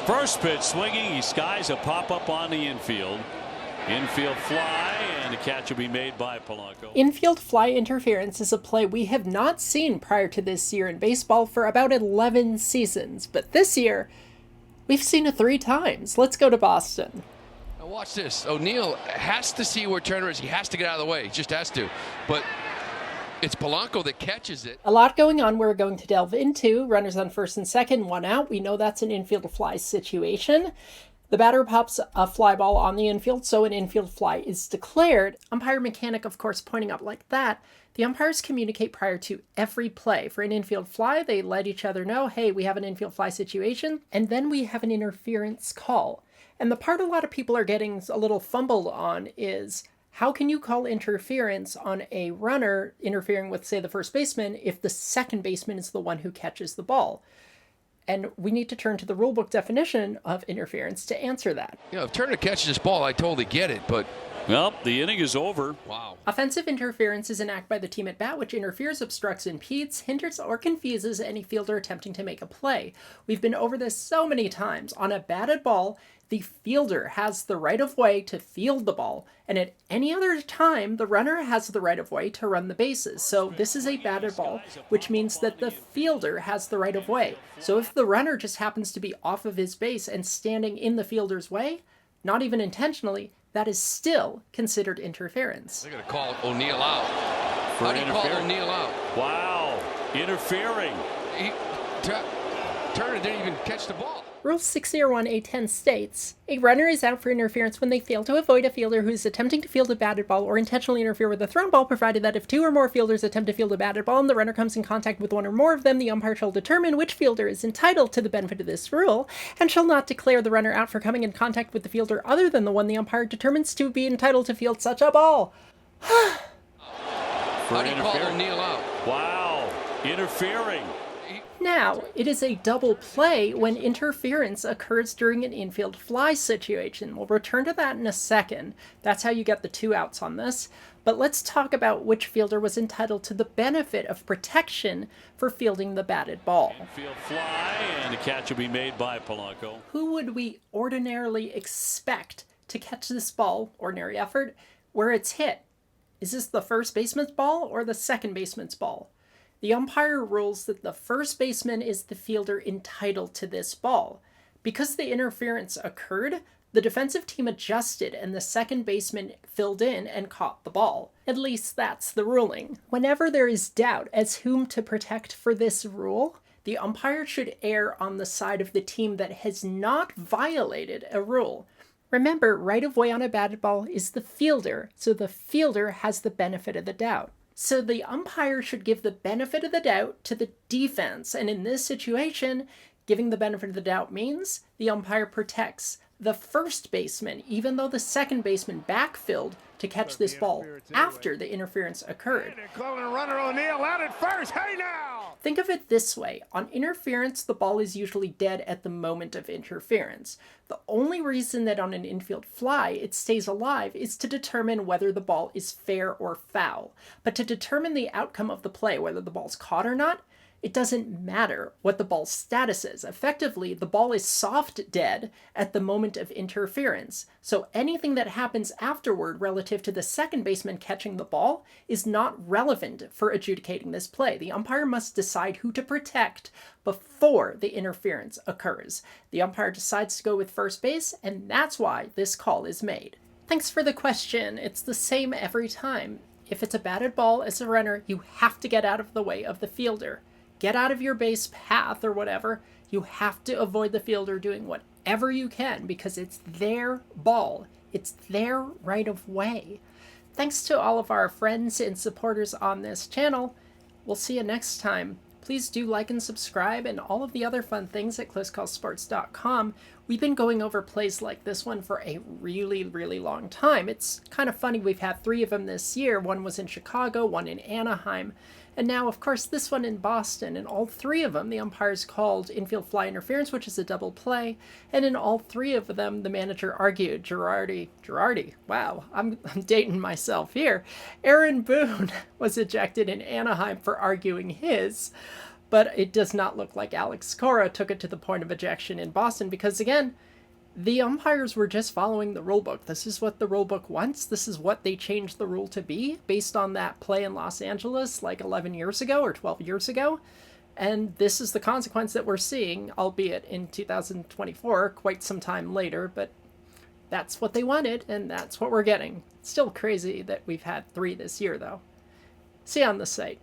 First pitch swinging. He skies a pop-up on the infield. Infield fly, and the catch will be made by Polanco. Infield fly interference is a play we have not seen prior to this year in baseball for about 11 seasons. But this year, we've seen it 3 times. Let's go to Boston. Now watch this. O'Neill has to see where Turner is. He has to get out of the way. He just has to. But it's Polanco that catches it. A lot going on we're going to delve into. Runners on first and second, 1 out. We know that's an infield fly situation. The batter pops a fly ball on the infield, so an infield fly is declared. Umpire mechanic, of course, pointing up like that. The umpires communicate prior to every play. For an infield fly, they let each other know, hey, we have an infield fly situation, and then we have an interference call. And the part a lot of people are getting a little fumbled on is, how can you call interference on a runner interfering with, say, the first baseman if the second baseman is the one who catches the ball? And we need to turn to the rulebook definition of interference to answer that. You know, if Turner catches this ball, I totally get it, but... Well, the inning is over. Wow. Offensive interference is an act by the team at bat which interferes, obstructs, impedes, hinders, or confuses any fielder attempting to make a play. We've been over this so many times. On a batted ball, the fielder has the right of way to field the ball, and at any other time, the runner has the right of way to run the bases. So this is a batted ball, which means that the fielder has the right of way. So if the runner just happens to be off of his base and standing in the fielder's way, not even intentionally, that is still considered interference. They're going to call O'Neill out. How do you call O'Neill out? Wow. Interfering. Turner didn't even catch the ball. Rule 601A10 states, a runner is out for interference when they fail to avoid a fielder who is attempting to field a batted ball or intentionally interfere with a thrown ball, provided that if 2 or more fielders attempt to field a batted ball and the runner comes in contact with 1 or more of them, the umpire shall determine which fielder is entitled to the benefit of this rule, and shall not declare the runner out for coming in contact with the fielder other than the one the umpire determines to be entitled to field such a ball. How do you call O'Neill out? Wow. Interfering. Now, it is a double play when interference occurs during an infield fly situation. We'll return to that in a second. That's how you get the 2 outs on this. But let's talk about which fielder was entitled to the benefit of protection for fielding the batted ball. Infield fly, and the catch will be made by Polanco. Who would we ordinarily expect to catch this ball, ordinary effort, where it's hit? Is this the first baseman's ball or the second baseman's ball? The umpire rules that the first baseman is the fielder entitled to this ball. Because the interference occurred, the defensive team adjusted and the second baseman filled in and caught the ball. At least that's the ruling. Whenever there is doubt as whom to protect for this rule, the umpire should err on the side of the team that has not violated a rule. Remember, right of way on a batted ball is the fielder, so the fielder has the benefit of the doubt. So the umpire should give the benefit of the doubt to the defense, and in this situation, giving the benefit of the doubt means the umpire protects the first baseman, even though the second baseman backfilled to catch this ball after the interference occurred. They're calling runner O'Neill out at first. Hey now! Think of it this way. On interference, the ball is usually dead at the moment of interference. The only reason that on an infield fly it stays alive is to determine whether the ball is fair or foul. But to determine the outcome of the play, whether the ball's caught or not, it doesn't matter what the ball's status is. Effectively, the ball is soft dead at the moment of interference. So anything that happens afterward relative to the second baseman catching the ball is not relevant for adjudicating this play. The umpire must decide who to protect before the interference occurs. The umpire decides to go with first base, and that's why this call is made. Thanks for the question. It's the same every time. If it's a batted ball as a runner, you have to get out of the way of the fielder. Get out of your base path or whatever. You have to avoid the fielder doing whatever you can because it's their ball. It's their right of way. Thanks to all of our friends and supporters on this channel. We'll see you next time. Please do like and subscribe and all of the other fun things at closecallsports.com. We've been going over plays like this one for a really, really long time. It's kind of funny, we've had 3 of them this year. One was in Chicago, one in Anaheim, and now, of course, this one in Boston. And all 3 of them, the umpires called infield fly interference, which is a double play. And in all 3 of them, the manager argued. Girardi, wow, I'm dating myself here. Aaron Boone was ejected in Anaheim for arguing his. But it does not look like Alex Cora took it to the point of ejection in Boston because, again, the umpires were just following the rule book. This is what the rule book wants. This is what they changed the rule to be based on that play in Los Angeles like 11 years ago or 12 years ago. And this is the consequence that we're seeing, albeit in 2024, quite some time later. But that's what they wanted, and that's what we're getting. It's still crazy that we've had 3 this year, though. See you on the site.